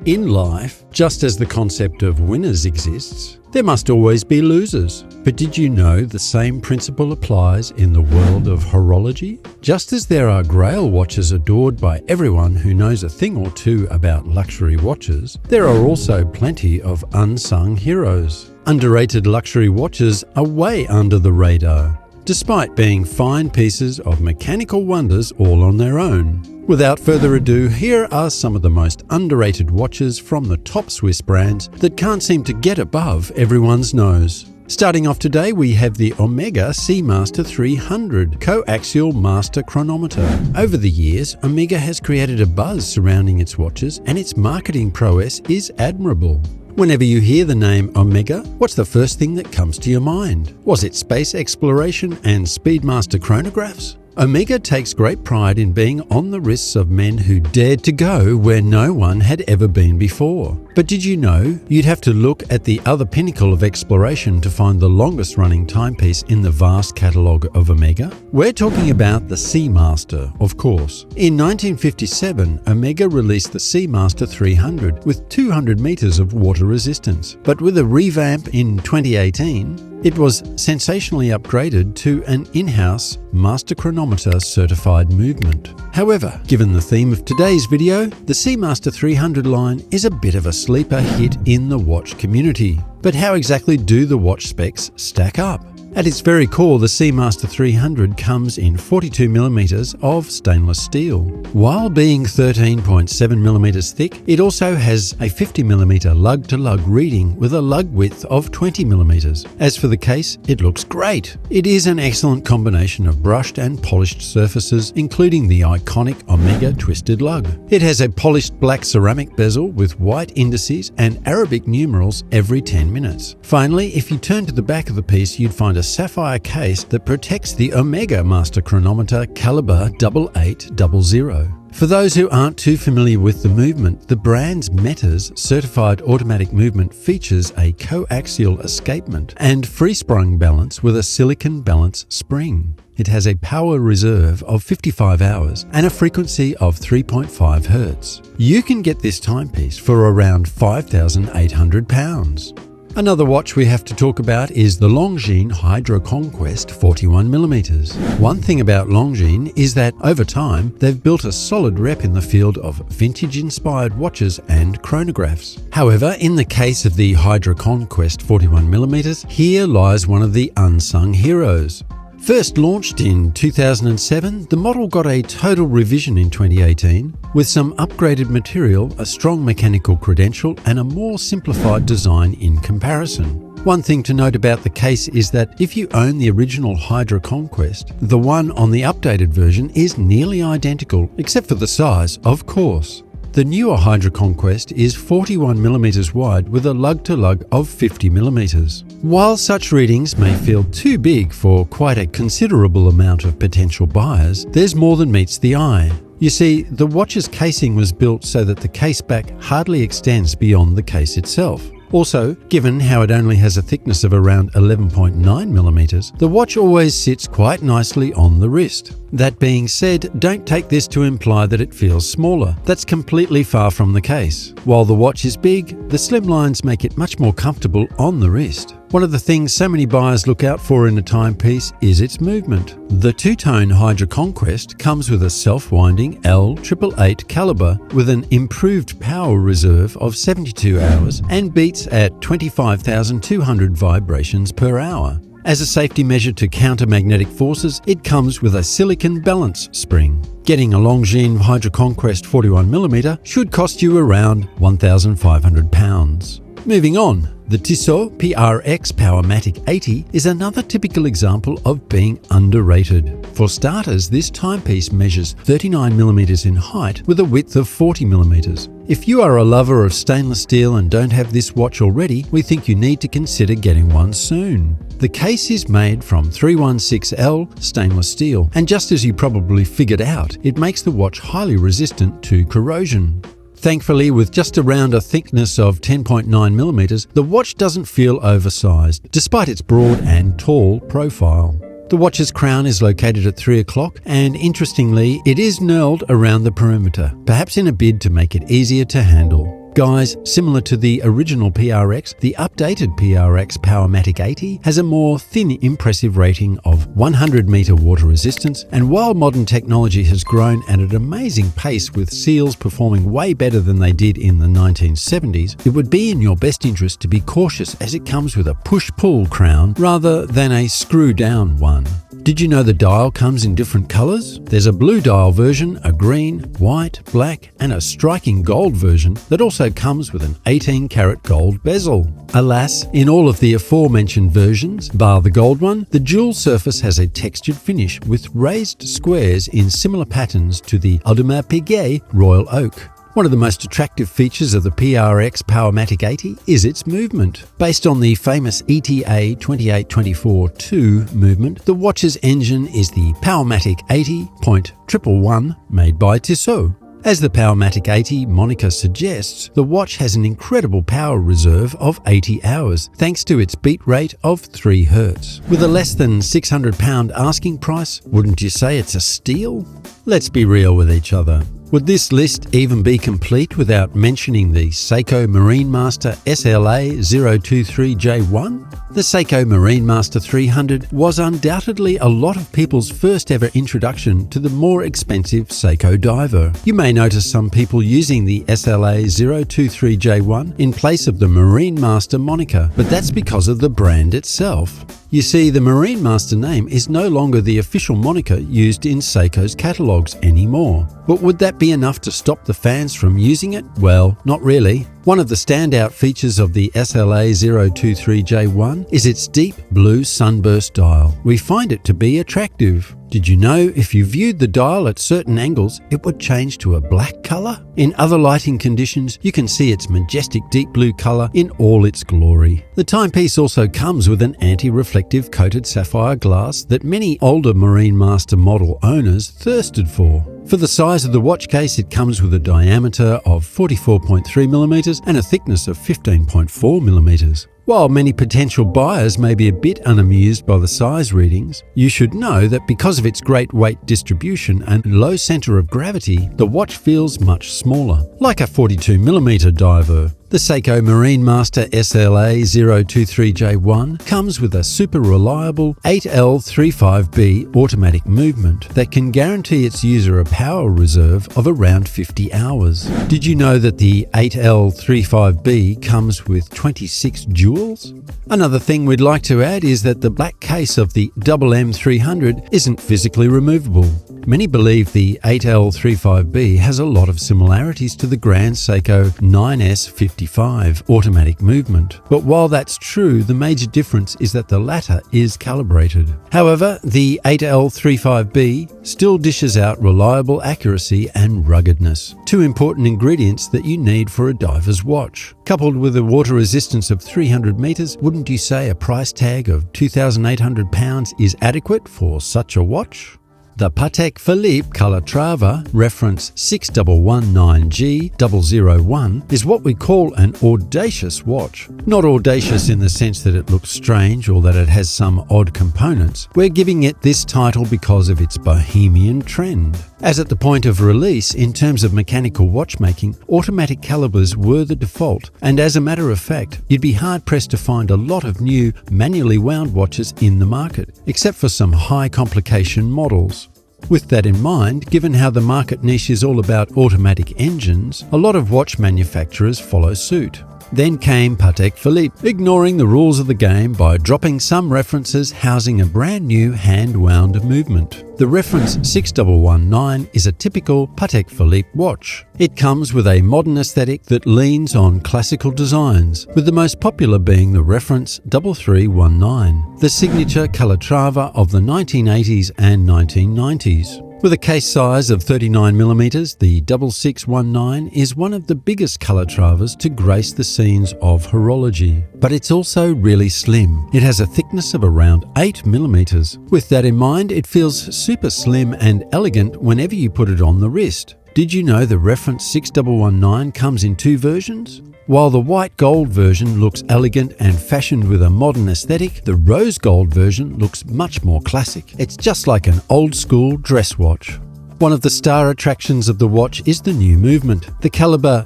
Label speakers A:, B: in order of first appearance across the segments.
A: In life, just as the concept of winners exists, there must always be losers. But did you know the same principle applies in the world of horology? Just as there are grail watches adored by everyone who knows a thing or two about luxury watches, there are also plenty of unsung heroes. Underrated luxury watches are way under the radar, despite being fine pieces of mechanical wonders all on their own. Without further ado, here are some of the most underrated watches from the top Swiss brands that can't seem to get above everyone's nose. Starting off today, we have the Omega Seamaster 300 coaxial master chronometer. Over the years, Omega has created a buzz surrounding its watches, and its marketing prowess is admirable. Whenever you hear the name Omega, what's the first thing that comes to your mind? Was it space exploration and Speedmaster chronographs? Omega takes great pride in being on the wrists of men who dared to go where no one had ever been before. But did you know you'd have to look at the other pinnacle of exploration to find the longest running timepiece in the vast catalogue of Omega? We're talking about the Seamaster, of course. In 1957, Omega released the Seamaster 300 with 200 meters of water resistance. But with a revamp in 2018, it was sensationally upgraded to an in-house master chronometer certified movement. However, given the theme of today's video, the Seamaster 300 line is a bit of a sleeper hit in the watch community. But how exactly do the watch specs stack up? At its very core, the Seamaster 300 comes in 42mm of stainless steel. While being 13.7mm thick, it also has a 50mm lug-to-lug reading with a lug width of 20mm. As for the case, it looks great. It is an excellent combination of brushed and polished surfaces, including the iconic Omega twisted lug. It has a polished black ceramic bezel with white indices and Arabic numerals every 10 minutes. Finally, if you turn to the back of the piece, you'd find a sapphire case that protects the Omega Master Chronometer caliber 8800. For those who aren't too familiar with the movement, the brand's Metas certified automatic movement features a coaxial escapement and free-sprung balance with a silicon balance spring. It has a power reserve of 55 hours and a frequency of 3.5 Hz. You can get this timepiece for around £5,800. Another watch we have to talk about is the Longines Hydro Conquest 41mm. One thing about Longines is that over time, they've built a solid rep in the field of vintage-inspired watches and chronographs. However, in the case of the Hydro Conquest 41mm, here lies one of the unsung heroes. First launched in 2007, the model got a total revision in 2018 with some upgraded material, a strong mechanical credential, and a more simplified design in comparison. One thing to note about the case is that if you own the original Hydro Conquest, the one on the updated version is nearly identical, except for the size, of course. The newer Hydro Conquest is 41mm wide with a lug-to-lug of 50mm. While such readings may feel too big for quite a considerable amount of potential buyers, there's more than meets the eye. You see, the watch's casing was built so that the case back hardly extends beyond the case itself. Also, given how it only has a thickness of around 11.9mm, the watch always sits quite nicely on the wrist. That being said, don't take this to imply that it feels smaller. That's completely far from the case. While the watch is big, the slim lines make it much more comfortable on the wrist. One of the things so many buyers look out for in a timepiece is its movement. The two-tone Hydro Conquest comes with a self-winding L888 caliber with an improved power reserve of 72 hours and beats at 25,200 vibrations per hour. As a safety measure to counter magnetic forces, it comes with a silicon balance spring. Getting a Longines Hydro Conquest 41mm should cost you around £1,500. Moving on, the Tissot PRX Powermatic 80 is another typical example of being underrated. For starters, this timepiece measures 39mm in height with a width of 40mm. If you are a lover of stainless steel and don't have this watch already, we think you need to consider getting one soon. The case is made from 316L stainless steel, and just as you probably figured out, it makes the watch highly resistant to corrosion. Thankfully, with just around a thickness of 10.9mm, the watch doesn't feel oversized, despite its broad and tall profile. The watch's crown is located at 3 o'clock, and interestingly, it is knurled around the perimeter, perhaps in a bid to make it easier to handle. Guys, similar to the original PRX, the updated PRX Powermatic 80 has a more thin, impressive rating of 100 meter water resistance, and while modern technology has grown at an amazing pace with seals performing way better than they did in the 1970s, it would be in your best interest to be cautious as it comes with a push-pull crown rather than a screw-down one. Did you know the dial comes in different colours? There's a blue dial version, a green, white, black, and a striking gold version that also comes with an 18-karat gold bezel. Alas, in all of the aforementioned versions, bar the gold one, the jewel surface has a textured finish with raised squares in similar patterns to the Audemars Piguet Royal Oak. One of the most attractive features of the PRX Powermatic 80 is its movement. Based on the famous ETA 2824-2 movement, the watch's engine is the Powermatic 80.111 made by Tissot. As the Powermatic 80 moniker suggests, the watch has an incredible power reserve of 80 hours, thanks to its beat rate of 3 Hz. With a less than £600 asking price, wouldn't you say it's a steal? Let's be real with each other. Would this list even be complete without mentioning the Seiko Marine Master SLA 023J1? The Seiko Marine Master 300 was undoubtedly a lot of people's first ever introduction to the more expensive Seiko diver. You may notice some people using the SLA 023J1 in place of the Marine Master moniker, but that's because of the brand itself. You see, the Marine Master name is no longer the official moniker used in Seiko's catalogues anymore. But would that be enough to stop the fans from using it? Well, not really. One of the standout features of the SLA 023J1 is its deep blue sunburst dial. We find it to be attractive. Did you know if you viewed the dial at certain angles, it would change to a black colour? In other lighting conditions, you can see its majestic deep blue colour in all its glory. The timepiece also comes with an anti-reflective coated sapphire glass that many older Marine Master model owners thirsted for. For the size of the watch case, it comes with a diameter of 44.3mm and a thickness of 15.4mm. While many potential buyers may be a bit unamused by the size readings, you should know that because of its great weight distribution and low centre of gravity, the watch feels much smaller, like a 42mm diver. The Seiko Marine Master SLA 023J1 comes with a super reliable 8L35B automatic movement that can guarantee its user a power reserve of around 50 hours. Did you know that the 8L35B comes with 26 jewels? Another thing we'd like to add is that the black case of the M300 isn't physically removable. Many believe the 8L35B has a lot of similarities to the Grand Seiko 9S55 automatic movement, but while that's true, the major difference is that the latter is calibrated. However, the 8L35B still dishes out reliable accuracy and ruggedness, two important ingredients that you need for a diver's watch. Coupled with a water resistance of 300 meters, wouldn't you say a price tag of £2,800 is adequate for such a watch? The Patek Philippe Calatrava reference 6119G001 is what we call an audacious watch. Not audacious in the sense that it looks strange or that it has some odd components. We're giving it this title because of its bohemian trend. As at the point of release, in terms of mechanical watchmaking, automatic calibers were the default, and as a matter of fact, you'd be hard-pressed to find a lot of new manually wound watches in the market, except for some high complication models. With that in mind, given how the market niche is all about automatic engines, a lot of watch manufacturers follow suit. Then came Patek Philippe, ignoring the rules of the game by dropping some references housing a brand new hand-wound movement. The reference 6119 is a typical Patek Philippe watch. It comes with a modern aesthetic that leans on classical designs, with the most popular being the reference 3319, the signature Calatrava of the 1980s and 1990s. With a case size of 39mm, the 6619 is one of the biggest Calatravas to grace the scenes of horology. But it's also really slim. It has a thickness of around 8mm. With that in mind, it feels super slim and elegant whenever you put it on the wrist. Did you know the reference 6119 comes in 2 versions? While the white gold version looks elegant and fashioned with a modern aesthetic, the rose gold version looks much more classic. It's just like an old school dress watch. One of the star attractions of the watch is the new movement, the caliber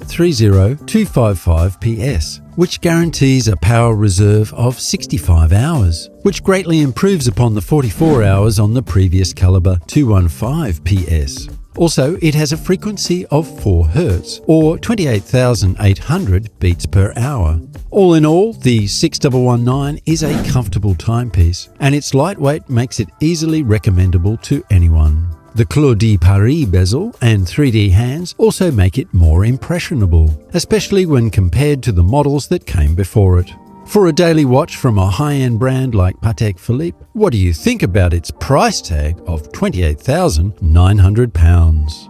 A: 30255 PS, which guarantees a power reserve of 65 hours, which greatly improves upon the 44 hours on the previous caliber 215 PS. Also, it has a frequency of 4 Hz, or 28,800 beats per hour. All in all, the 6119 is a comfortable timepiece, and its lightweight makes it easily recommendable to anyone. The Clou de Paris bezel and 3D hands also make it more impressionable, especially when compared to the models that came before it. For a daily watch from a high-end brand like Patek Philippe, what do you think about its price tag of £28,900?